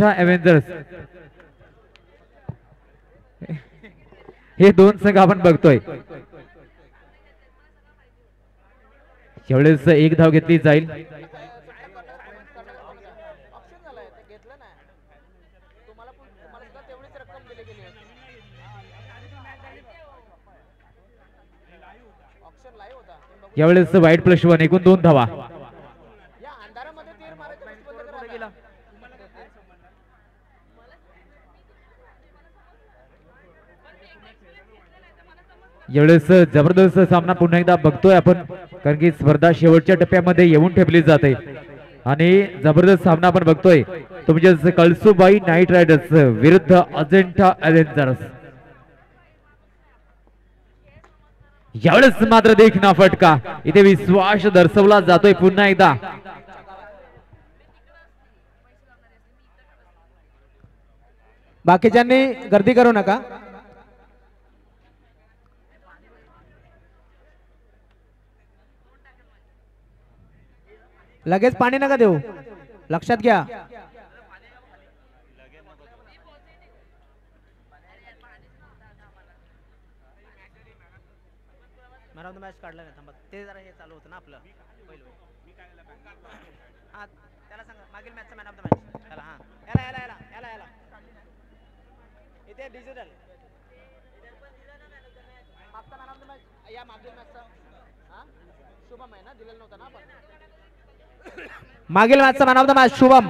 Ajanta Avengers हे दोन संघ आपण बघतोय. एवढेच एक धाव घेतली जाईल. यावेळेस वाईट प्लस वन एकूण 2 धावा. यावेळेस जबरदस्त सामना पुन्हा एकदा बघतोय आपण, कारण की स्पर्धा शेवटच्या टप्प्यामध्ये येऊन ठेवली जाते आणि जबरदस्त सामना आपण बघतोय तो म्हणजे कळसुबाई नाईट रायडर्स विरुद्ध अजिंठा एव्हेंजर्स. यावेळेस मात्र देखना फटका, इथे विश्वास दर्शवला जातोय पुन्हा एकदा. बाकीच्यांनी गर्दी करू नका. लगेच पाणी नका देऊ, लक्षात घ्या. मॅच काढला नाही, थांबा ते जरा हे चालू होतं ना आपलं पहिलं. हा त्याला सांगा मागील मॅचचा मॅन ऑफ द मॅच त्याला. हा याला याला याला याला याला इथे डिजिटल मागचा मॅन ऑफ द मॅच या मागील मॅचचा. हा शुभम आहे ना, दिलेला नव्हता ना आपण मागील मॅचचा man of the match Shubham.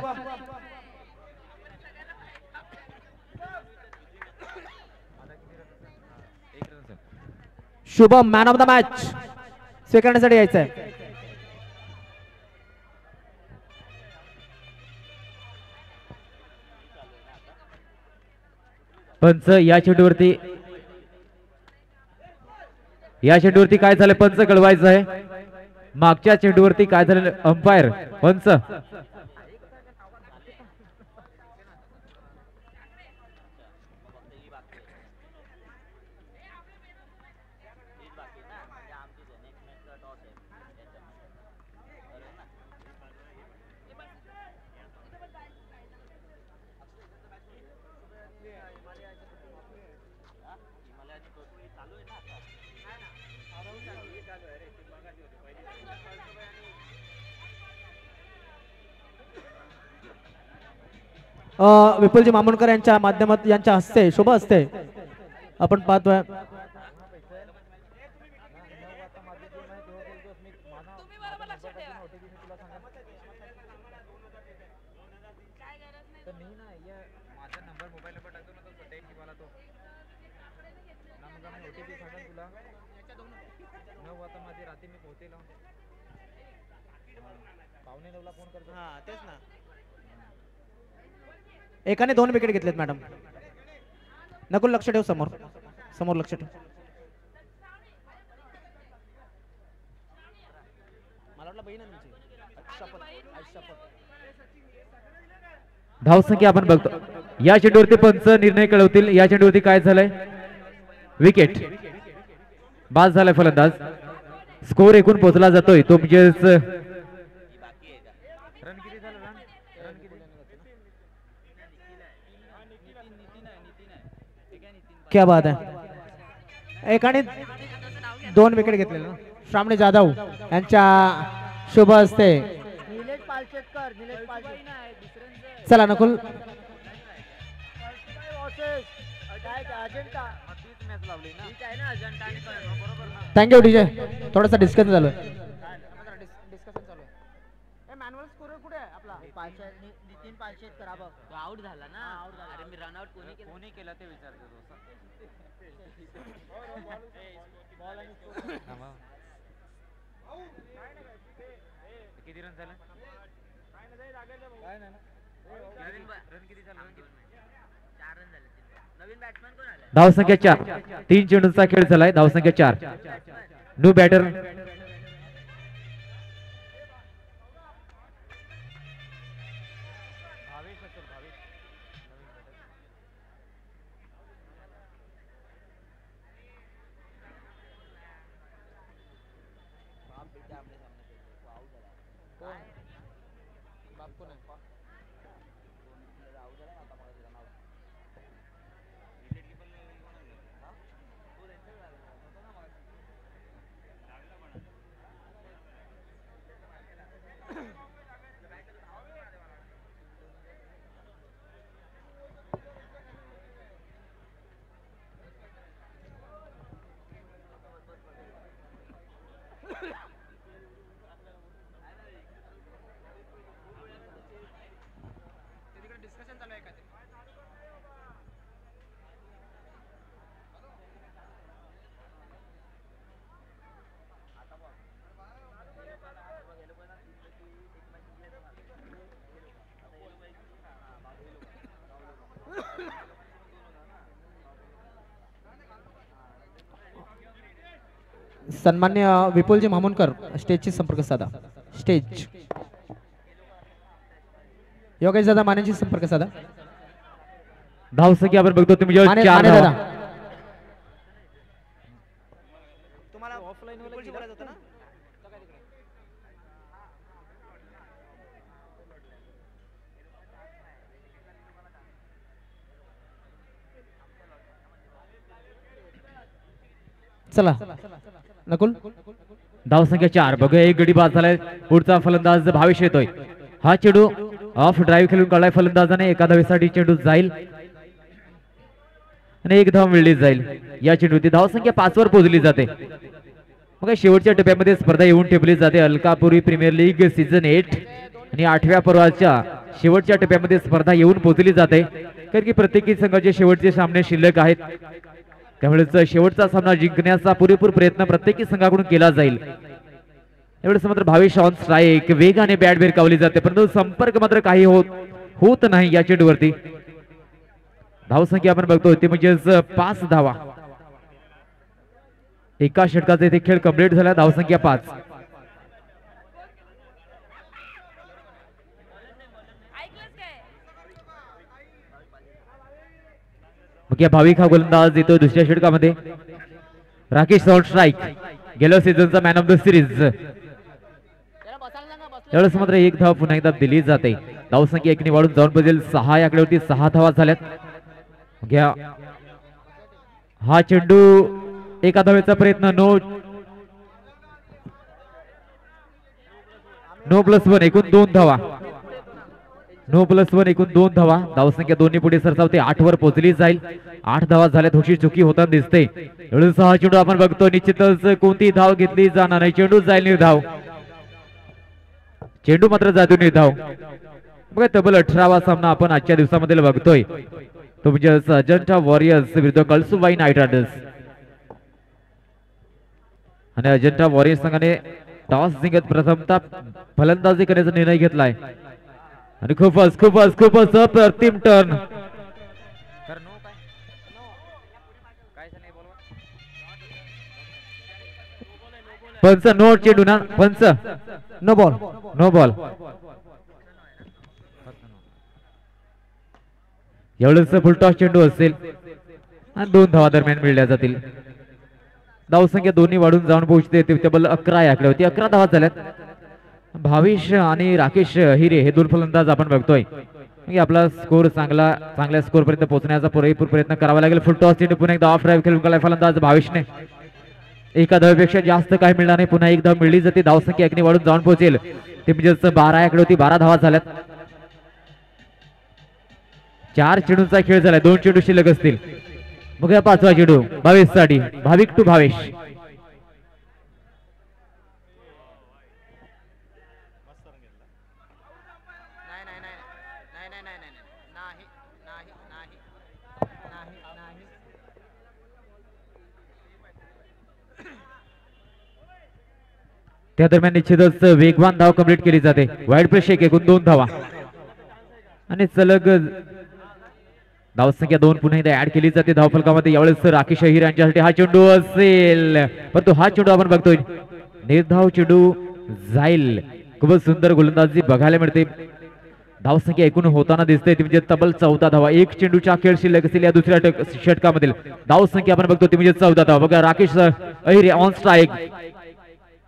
Shubham man of the match स्वीकारण्यासाठी यायचं आहे. पंच या चेंडूवरती काय झालं पंच कळवायचं आहे. मागच्या चेंडूवरती काय झालं अंपायर पंच. विपुलजी मामुणकर यांच्या माध्यमात यांच्या हस्ते शुभ हस्ते आपण पाहतोय. एकाने 2 विकेट घेतलेत मॅडम. नकुल लक्ष ठेव, समोर समोर लक्ष ठेव. मला वाटलं बहीण धावसंख्या आपण बघतो. या चेंडूवरती पंच निर्णय कळवतील. या चेंडूवरती काय झालंय विकेट बाद झालाय फलंदाज. स्कोर एकूण पोहोचला जातोय तो म्हणजे क्या बात आहे. एकाने 2 विकेट घेतलेले ना श्रावणी जाधव यांच्या शुभ हस्ते. चला नकुल थँक्यू डीजे. थोडासा डिस्कशन चालू आहे. नितीन पालशेतकर आउट झाला ना. अरे मी रन आउट कोणी केला ते विचारतो. किती रन झाले? धावसंख्या 4. 3 चेंडूंचा खेळ झालाय. धावसंख्या 4. न्यू बॅटर सन्मान्य विपुलजी मामुनकर स्टेजची संपर्क साधा. स्टेज योगेश दादा मानेची संपर्क साधा. धावसंख्या आपण बघतो तुम्ही माने चार माने धावा. दादा तुम्हाला ऑफलाईन बोलायचं होतं ना. चला नकुल धावसंख्या 4. बघूया एक गडी बाद झालाय. पुढचा फलंदाज भावेश येतोय. हा चेंडू ऑफ ड्राईव्ह खेळून काढलाय फलंदाजाने. एका धावेसाठी चेंडू जाईल आणि एक धाव मिळली जाईल. या चेंडूची धावसंख्या 5 वर पोहोचली जाते. मग शेवटच्या टप्प्यामध्ये स्पर्धा येऊन ठेवली जाते. अलकापुरी प्रीमियर लीग सीझन 8 आणि 8व्या पर्वाच्या शेवटच्या टप्प्यामध्ये स्पर्धा येऊन पोहोचली जाते. कारण की प्रत्येकी संघाचे शेवटचे सामने शिल्लक आहेत. त्यामुळे शेवटचा सामना जिंकण्याचा पुरेपूर प्रयत्न प्रत्येकी संघाकडून केला जाईल. एवढंच मात्र भावेश ऑन स्ट्राईक. वेगाने बॅट भिरकावली जाते परंतु संपर्क मात्र काही होत नाही या चेंडूवरती. धावसंख्या आपण बघतोय ते म्हणजेच 5 धावा. एका षटकाचा इथे खेळ कंप्लीट झाला. धावसंख्या 5. मग या भाविक हा गोलंदाज येतो दुसऱ्या षटकामध्ये. Rakesh on strike. गेल्या सीझनचा मॅन ऑफ द सिरीज. त्यावेळेस मात्र एक धाव पुन्हा एकदा दिली जाते. धावसंख्या 1 ने वाढून जाऊन बजेल 6 या आकड्यावरती 6 धावा झाल्यात. घ्या हा चेंडू एका धावेचा प्रयत्न. नो प्लस 1 एकूण 2 धावा. नो प्लस 1 एकूण 2 धावा. धावसंख्या दोन्ही पुढे सरसावते 8 वर पोहोचली जाईल. 8 धावा झाल्या. थोडीशी चुकी होताना दिसते. एवढं 6 चेंडू आपण बघतो. निश्चितच कोणती धाव घेतली जाणार नाही. चेंडू जाईल निर्धाव. चेंडू मात्र जातो निर्धाव. बघा तब्बल 18वा सामना आपण आजच्या दिवसामध्ये बघतोय. तो म्हणजे अजंठा वॉरियर्स विरुद्ध कळसुबाई नाईट रायडर्स. आणि अजंठा वॉरियर्स संघाने टॉस जिंकत प्रथमतः फलंदाजी करण्याचा निर्णय घेतलाय. आणि खूपच अप्रतिम टर्न. पंच नो चेंडू ना. पंच नो बॉल. No ball. एवढंच फुलटॉस चेंडू असेल आणि 2 धावा दरम्यान मिळल्या जातील. धावसंख्या दोन्ही वाढून जाऊन पोहोचते तब्बल 11 या आकड्यावरती. 11 धावा झाल्यात. भावेश आणि राकेश हिरे हे 2 फलंदाज आपण बघतोय. आपला स्कोर चांगल्या स्कोर पर्यंत पोहोचण्याचा पुरेपूर प्रयत्न करावा लागेल. फुलटॉस चेंडू पुन्हा एकदा ऑफ ड्राईव्ह खेळून काढलाय फलंदाज भावेशने. एका धावेपेक्षा जास्त काही मिळणार नाही. पुन्हा एक धाव मिळली जाते. धावसंख्या 1 ने वाढून जाऊन पोहोचेल. ते म्हणजे 12 या आकड्यावरती 12 धावा झाल्यात. 4 चेंडूंचा खेळ झालाय. 2 चेंडू शिल्लक असतील. मग या 5वा चेंडू भावेश साठी. भाविक टू भावेश. त्या दरम्यान निश्चितच वेगवान धाव कंप्लीट केली जाते. वाईड प्रेशर एकूण 2 धावा आणि सलग धावसंख्या 2 पुन्हा एकदा ऍड केली जाते धावफलकामध्ये. यावेळेस राकेश अहिर यांच्यासाठी हा चेंडू असेल परंतु हा चेंडू आपण बघतोय निर्धाव चेंडू जाईल. खूपच सुंदर गोलंदाजी बघायला मिळते. धावसंख्या एकूण होताना दिसते ती म्हणजे तब्बल 14 धावा. 1 चेंडूच्या खेळ शिल्लक असतील या दुसऱ्या षटकामधील. धावसंख्या आपण बघतो ती म्हणजे 14 धावा. बघा राकेश अहिरे ऑन स्ट्राईक.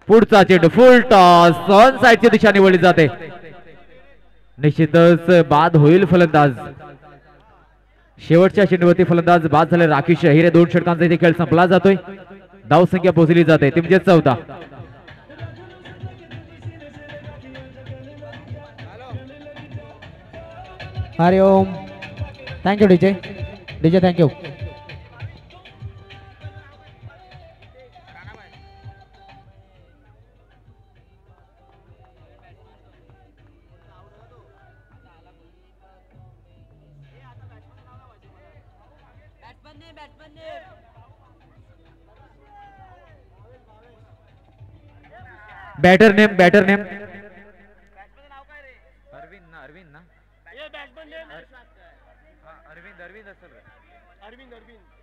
पुढचा चेंडू फुल टॉस ऑन साइडची दिशा निवडली जाते. निश्चितच बाद होईल फलंदाज. शेवटच्या चेंडूवरती फलंदाज बाद झाले राकेश अहिरे. 2 षटकांचा इथे खेळ संपला जातोय. धावसंख्या पोहोचली जाते ती म्हणजे 14. Hariom. Thank you DJ. DJ thank you. Batter name Arvind ना.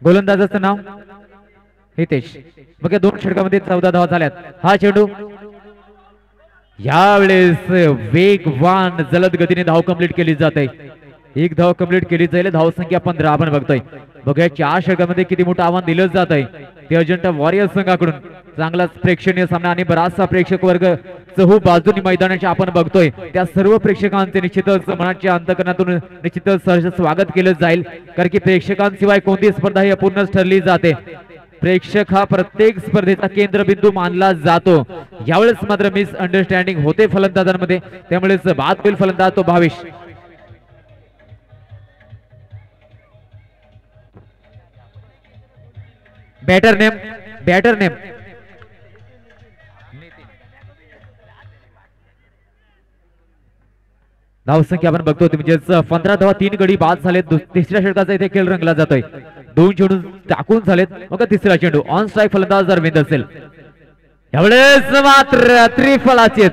गोलंदाजाचं नाव हितेश. बघा 2 षटकामध्ये 14 धावा झाल्यात. हा चेंडू यावेळेस वेगवान जलद गतीने धाव कंप्लीट केली जाते. 1 धाव कंप्लीट केली जाईल. धाव संख्या 15 आपण बघतोय. बघा 4 षटकामध्ये किती मोठं आव्हान दिलं जात आहे ते अजंठा वॉरियर्स संघाकडून. चांगलाच प्रेक्षणीय सामना आणि बराचसा प्रेक्षक वर्ग चहू बाजूनी मैदानाचे आपण बघतोय. त्या सर्व प्रेक्षकांचे निश्चितच मनाच्या अंतकरणातून निश्चितच सहर्ष स्वागत केलं जाईल. कारण की प्रेक्षकांशिवाय कोणती स्पर्धा ही अपूर्णच ठरली जाते. प्रेक्षक हा प्रत्येक स्पर्धेचा केंद्रबिंदू मानला जातो. यावेळेस मात्र मिस अंडरस्टँडिंग होते फलंदाजांमध्ये. त्यामुळेच बाद होईल फलंदाज तो भावेश. बॅटर नेम धावसंख्या आपण बघतो म्हणजेच 15 धावा 3 गडी बाद झालेत. तिसऱ्या षटकाचा इथे खेळ रंगला जातोय. 2 चेंडू टाकून झालेत. मग तिसरा चेंडू ऑन स्ट्राईक फलंदाज अरविंद असेल. यावेळेस मात्र त्रिफळाचे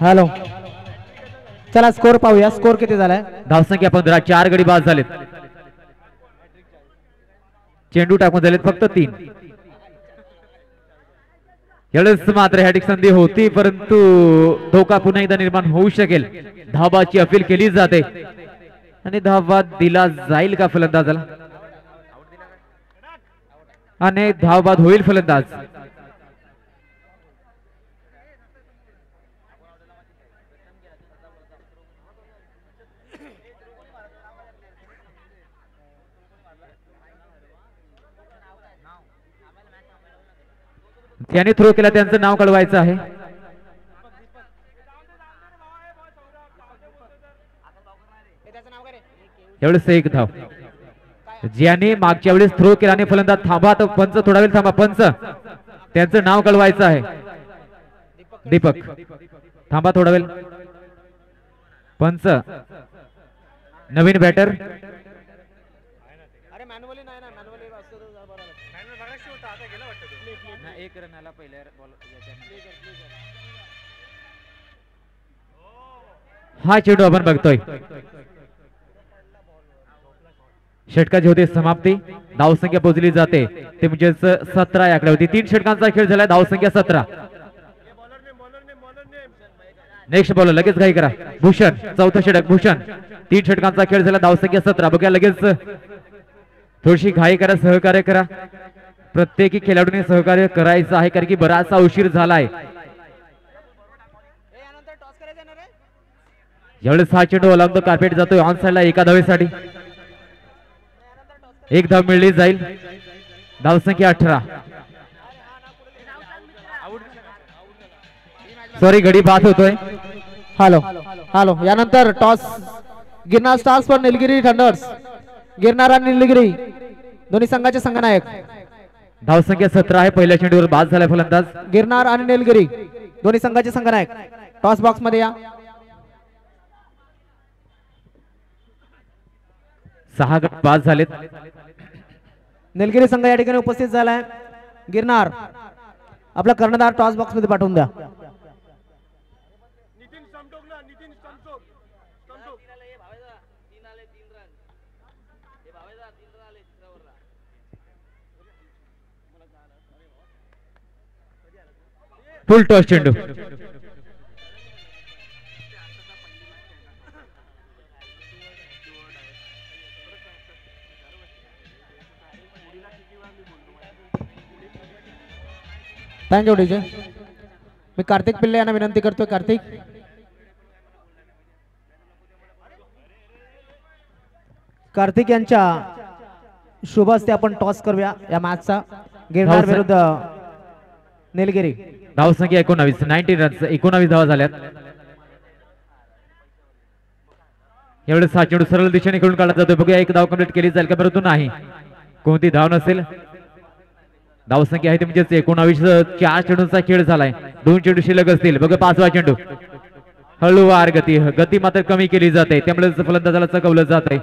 हॅलो चला स्कोर पाहूया. स्कोर किती झालाय? धावसंख्या 15. 4 गडी बाद झालेत. चेंडू टाकून झालेत फक्त 3. यावेळेस मात्र हॅटिक संधी होती परंतु धोका पुन्हा एकदा निर्माण होऊ शकेल. धावाची अपील केली जाते आणि धावा दिला जाईल का फलंदाजाला आणि धावबाद होईल फलंदाज. त्याने थ्रो केला त्यांचं नाव कळवायचं आहे. एवढेच 1 धाव. ज्याने मागच्या वेळेस थ्रो केला आणि फलंदाज थांबा तर पंच थोडा वेळ थांबा. पंच त्यांचं नाव कळवायचं आहे. दीपक थांबा थोडा वेळ. पंच नवीन बॅटर हा चेंडू आपण बघतोय. षटकाची होते समाप्ती. धावसंख्या पोहोचली जाते ते म्हणजेच 17 या आकड्यावरती. 3 षटकांचा खेळ झालाय. धावसंख्या 17. नेक्स्ट बॉलर लगेच घाई करा. भूषण चौथा षटक. भूषण 3 षटकांचा खेळ झाला. धावसंख्या 17. बघा लगेच थोडीशी घाई करा. सहकार्य करा. प्रत्येकी खेळाडूने सहकार्य करायचं आहे कारण की बराचसा उशीर झालाय. यावेळेस हा चेंडू अलॉंग द कार्पेट जातोय ऑन साइडला एका धावेसाठी. 1 धाव मिळली जाईल. धावसंख्या 18. सॉरी घडी बाद होतोय. हॅलो हॅलो यानंतर toss Girnar stars for Nilgiri thunder's. Girnar आणि निलगिरी दोन्ही संघाचे संघनायक. धावसंख्या 17 आहे. पहिल्या चेंडूवर बाद झालाय फलंदाज. गिरनार आणि निलगिरी दोन्ही संघाचे संघनायक टॉस बॉक्स मध्ये या. 6 गडी बाद झालेत. निलगिरी संघ या ठिकाणी उपस्थित झालाय. गिरनार आपला कर्णधार टॉस बॉक्स मध्ये पाठवून द्या. फुल टॉस चेंडू. Thank you DJ. मी कार्तिक पिल्ले यांना विनंती करतोय. कार्तिक कार्तिक यांच्या शुभ हस्ते आपण टॉस करूया या मॅचचा. गिरनार विरुद्ध निलगिरी. धावसंख्या 19. 19 रन्स. 19 धावा झाल्यात. एवढेच हा चेंडू सरळ दिशेने खेळून काढला जातो. बघूया 1 धाव कंप्लीट केली जाईल का परंतु नाही. कोणती धाव नसेल. धावसंख्या आहे ती म्हणजेच 19. 4 चेंडूंचा खेळ झालाय. 2 चेंडू शिल्लक असतील. बघा 5वा चेंडू. हळूवार गती मात्र कमी केली जाते, त्यामुळे फलंदाजाला चकवलं जात आहे.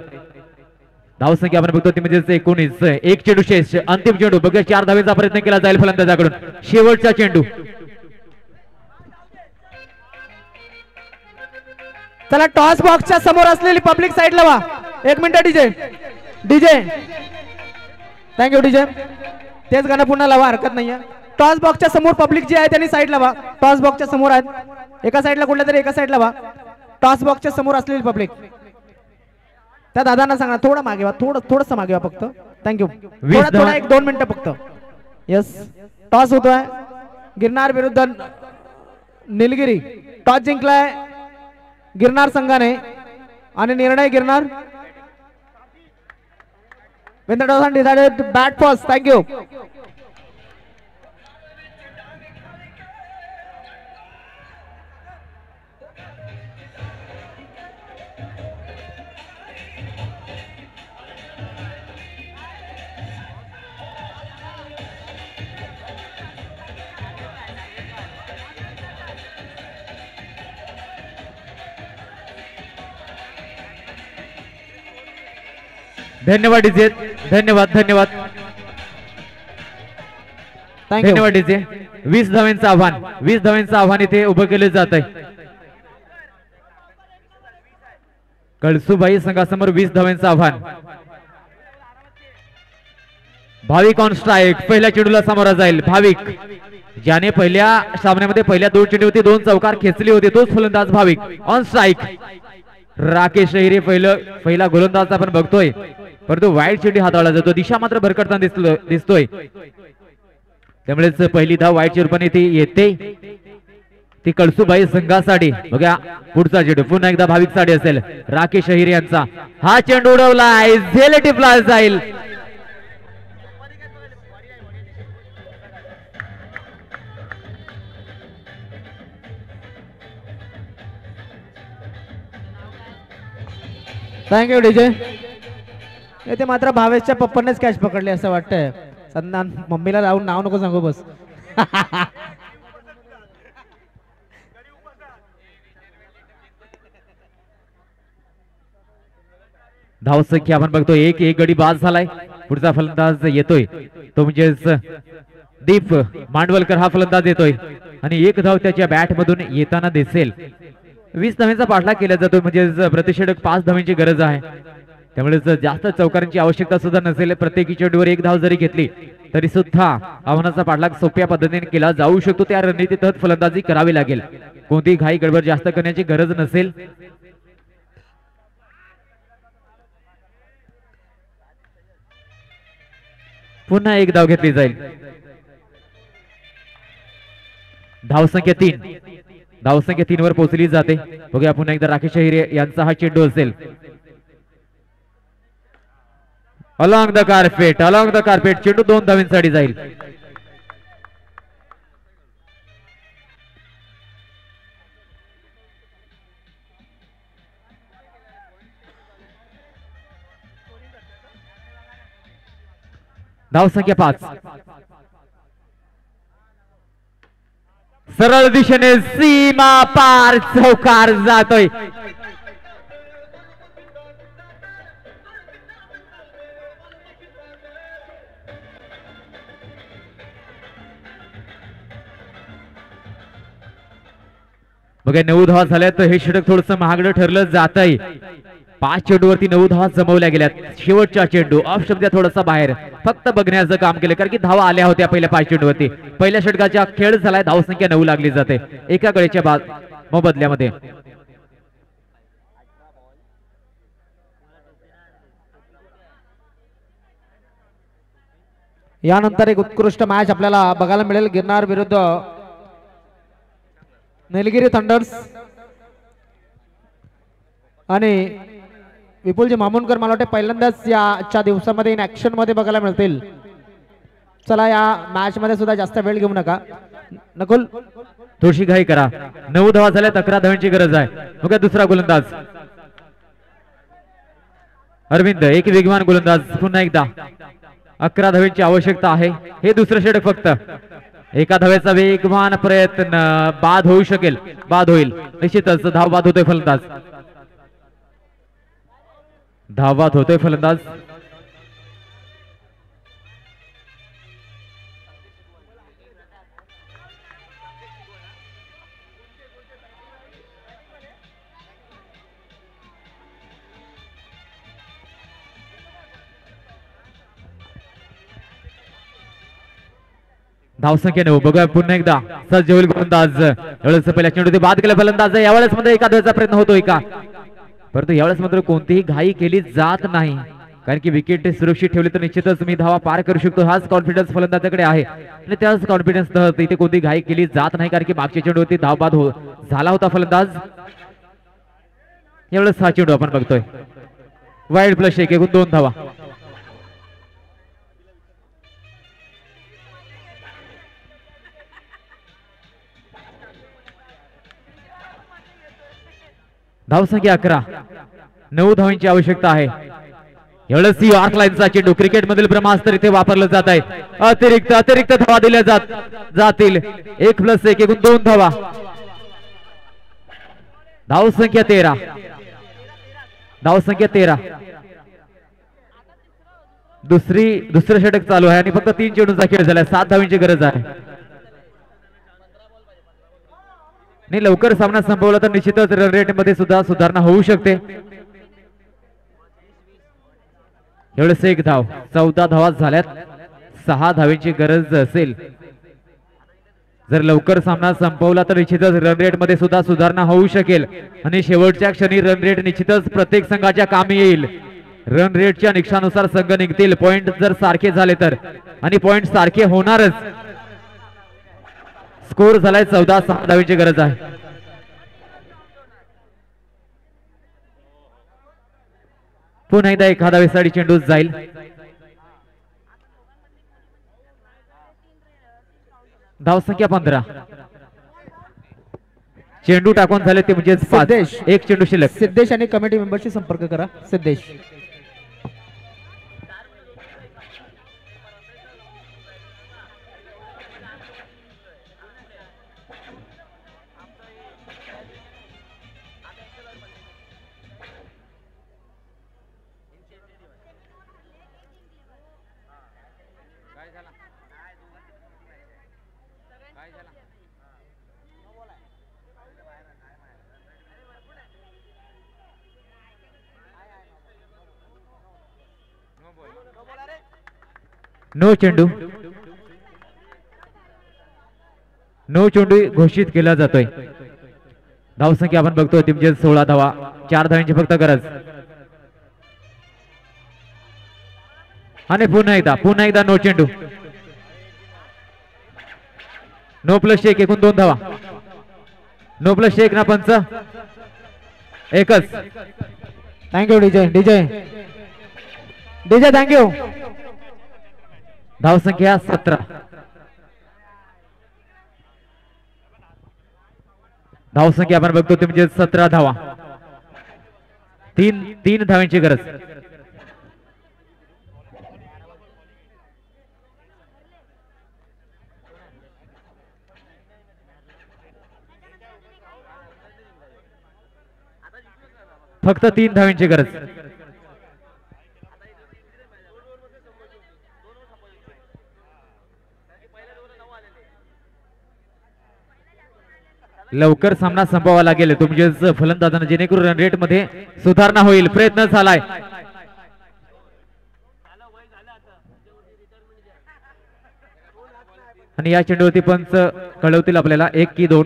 धावसंख्या आपण बघतो ती म्हणजे 19. एक चेंडू शेष, अंतिम चेंडू. बघा 4 धावेचा प्रयत्न केला जाईल फलंदाजाकडून. शेवटचा चेंडू. चला टॉस बॉक्सच्या समोर असलेली पब्लिक साईडला वा. 1 मिनिट डीजे थँक्यू डीजे. तेच गाणं पुन्हा लावा, हरकत नाहीये. टॉस बॉक्सच्या समोर पब्लिक जी आहे त्यांनी साईडला वा. टॉस बॉक्सच्या समोर आहेत, एका साईडला कुठल्या तरी एका साईडला वा. टॉस बॉक्सच्या समोर असलेली पब्लिक. त्या दादांना सांगा थोडं मागे वा, थोडंसं मागे वा फक्त. थँक्यू. थोडा 1-2 मिनिटं फक्त. यस, टॉस होतोय गिरनार विरुद्ध निलगिरी. टॉस जिंकलाय गिरनार संघाने आणि निर्णय Girnar. When the Dawson decided to bat first. Thank you. धन्यवाद डीजे. धन्यवाद धन्यवाद डीजे. 20 धावांचं आव्हान, 20 धावांचं आव्हान इथे उभं केलं जात आहे. कळसुबाई संघासमोर 20 धावांचं आव्हान. भाविक ऑन स्ट्राईक. पहिल्या चेंडूला सामोरा जाईल भाविक, ज्याने पहिल्या सामन्यामध्ये पहिल्या 2 चेंडूवरती 2 चौकार खेचले होते, तोच फलंदाज भाविक. On strike. राकेश अहिरे पहिला गोलंदाज आपण बघतोय, परंतु वाईट चेंडू हाताळला जातो. दिशा मात्र भरकटताना दिसतोय, त्यामुळेच पहिली धाव वाईटच्या रूपाने ती येते, ती कळसुबाई संघासाठी. बघा पुढचा चेंडू पुन्हा एकदा भाविक साठी असेल. राकेश अहिरे यांचा हा चेंडू उडवलाय, झेल टिपला जाईल. Thank you DJ. ते मात्र भावेशच्या पप्पांनीच कॅच पकडले असं वाटतंय. संधान मम्मीला लावून नाव नको सांगू बस. धावसंख्या आपण बघतोय 1 गडी बाद झालाय. पुढचा फलंदाज येतोय तो म्हणजेच दीप मांडवलकर हा फलंदाज येतोय आणि 1 धाव त्याच्या बॅट मधून येताना दिसेल. 20 धावांचा पाठलाग केला जातो, म्हणजे प्रतिषेधक 5 धावांची गरज आहे, त्यामुळे जास्त चौकारांची आवश्यकता सुद्धा नसेल. प्रत्येकी चेंडूवर 1 धाव जरी घेतली तरी सुद्धा आव्हानाचा पाठलाग सोप्या पद्धतीने केला जाऊ शकतो. त्या रणनीतीतच फलंदाजी करावी लागेल, कोणतीही घाई गडबड जास्त करण्याची गरज नसेल. पुन्हा 1 धाव घेतली जाईल. धावसंख्या 3. धावसंख्या 3 वर पोहोचली जाते. बघूया पुन्हा एकदा राकेश अहिरे यांचा हा चेंडू असेल. अलॉंग द कार्पेट चेंडू 2 धावांसाठी जाईल. धावसंख्या 5. सरळ दिशेने सीमा पार चौकार जातोय. बघा 9 धावा झाल्या, तर हे षटक थोडस महागडं ठरलं जात आहे. 5 चेंडूवरती 9 धावा जमवल्या गेल्यात. शेवटचा चेंडू ऑफ शब्द थोडासा बाहेर, फक्त बघण्याचं काम केलं, कारण की धावा आल्या होत्या पहिल्या 5 चेंडूवरती. पहिल्या षटकाचा खेळ झालाय. धावसंख्या 9 लागली जाते एका गळीच्या मोबदल्यामध्ये. यानंतर एक उत्कृष्ट मॅच आपल्याला बघायला मिळेल. गिरनार विरुद्ध निलगिरी थंडर्स आणि विपुलजी मामुनकर मला वाटते पहिल्यांदाच याच्या दिवसामध्ये इन ऍक्शन मध्ये बघायला मिळतील. चला या मॅच मध्ये सुद्धा जास्त वेळ घेऊ नका. नकुल थोडीशी घाई करा. 9 धावा झाल्या, 11 धावांची गरज आहे. बघा दुसरा गोलंदाज अरविंद, एक वेगवान गोलंदाज. पुन्हा एकदा 11 धावांची आवश्यकता आहे. हे दुसरं षटक फक्त. एका धावेचा वेगवान प्रयत्न बाद होऊ शकेल, बाद होईल निश्चितच. धाव बाद होतोय फलंदाज, धाव बाद होतोय फलंदाज. धावसंख्येने बघा पुन्हा एकदा सज्ज होईल गोलंदाज. यावेळेस पहिल्या चेंडूत बाद केला फलंदाज. यावेळेस मध्ये एका धावेचा प्रयत्न होतोय का, परंतु यावेळेस मात्र कोणतीही घाई केली जात नाही, कारण की विकेट सुरक्षित ठेवली तर निश्चितच मी धावा पार करू शकतो. हाच कॉन्फिडन्स फलंदाजाकडे आहे आणि त्याच कॉन्फिडन्स इथे कोणती घाई केली जात नाही, कारण की मागच्या चेंडूवरती धाव बाद झाला होता फलंदाज. यावेळेस हा चेंडू आपण बघतोय वाईड प्लस 1 एकूण 2 धावा. धावसंख्या 11, 9 धावांची आवश्यकता आहे. यावेळेस यॉर्क लाईनचा चेंडू क्रिकेट मधील ब्रह्मास्त्र इथे वापरलं जात आहे. अतिरिक्त धावा दिल्या जातील. 1+1 एकूण 2 धावा. धावसंख्या 13, धावसंख्या 13. दुसरं षटक चालू आहे आणि फक्त 3 चेंडूंचा खेळ झालाय. 7 धावांची गरज आहे. नाही लवकर सामना संपवला तर निश्चितच रन रेट मध्ये सुद्धा सुधारणा होऊ शकते. एवढेच 1 धाव, 14 धावा झाल्यात. 6 धावेची गरज असेल. जर लवकर सामना संपवला तर निश्चितच रन रेट मध्ये सुद्धा सुधारणा होऊ शकेल आणि शेवटच्या क्षणी रन रेट निश्चितच प्रत्येक संघाच्या कामी येईल. रन रेटच्या निकषानुसार संघ निघतील. पॉइंट जर सारखे झाले तर, आणि पॉइंट सारखे होणारच. स्कोर झालाय 14, 6 धावेची गरज आहे. पुन्हा एकदा 1 धावेसाठी चेंडू जाईल. धावसंख्या 15. चेंडू टाकून झाले ते म्हणजे 5. 1 चेंडू शिल्लक. सिद्धेश आणि कमिटी मेंबरशी संपर्क करा. सिद्धेश नो चेंडू, नो चेंडू घोषित केला जातोय. धावसंख्या आपण बघतोय ती म्हणजे 16 धावा. 4 धावांची फक्त गरज. आणि पुन्हा एकदा नो चेंडू. नो +1 एकूण 2 धावा. नो +1 ना पंच एकच. Thank you DJ thank you. धावसंख्या 17. धावसंख्या आपण बघतो ते म्हणजे 17 धावा. 3 धावांची गरज. फक्त 3 धावांची गरज. लवकर सामना संपवावा लागेल तुमच्या फलंदाजांना, जेणेकरून रन रेट मध्ये सुधारणा होईल. प्रयत्न झालाय. आणि या चेंडूवरती पंच कळवतील आपल्याला 1 की 2.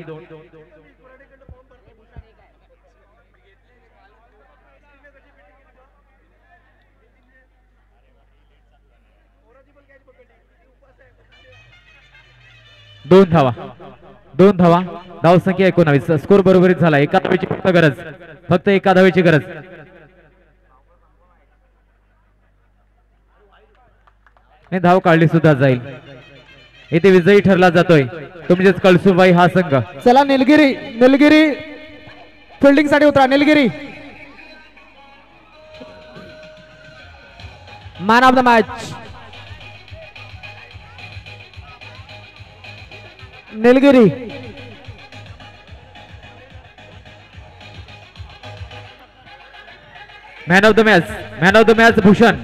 दोन धावा. धावसंख्या 19. स्कोर बरोबरीत झाला. 1 धावेची फक्त गरज. फक्त 1 धावेची गरज. धाव काढली सुद्धा जाईल. इथे विजयी ठरला जातोय तुमचेच कळसुबाई हा संघ. चला निलगिरी फिल्डिंग साठी उतरा. Nilgiri man of the match. Nilgiri man of the match Bhushan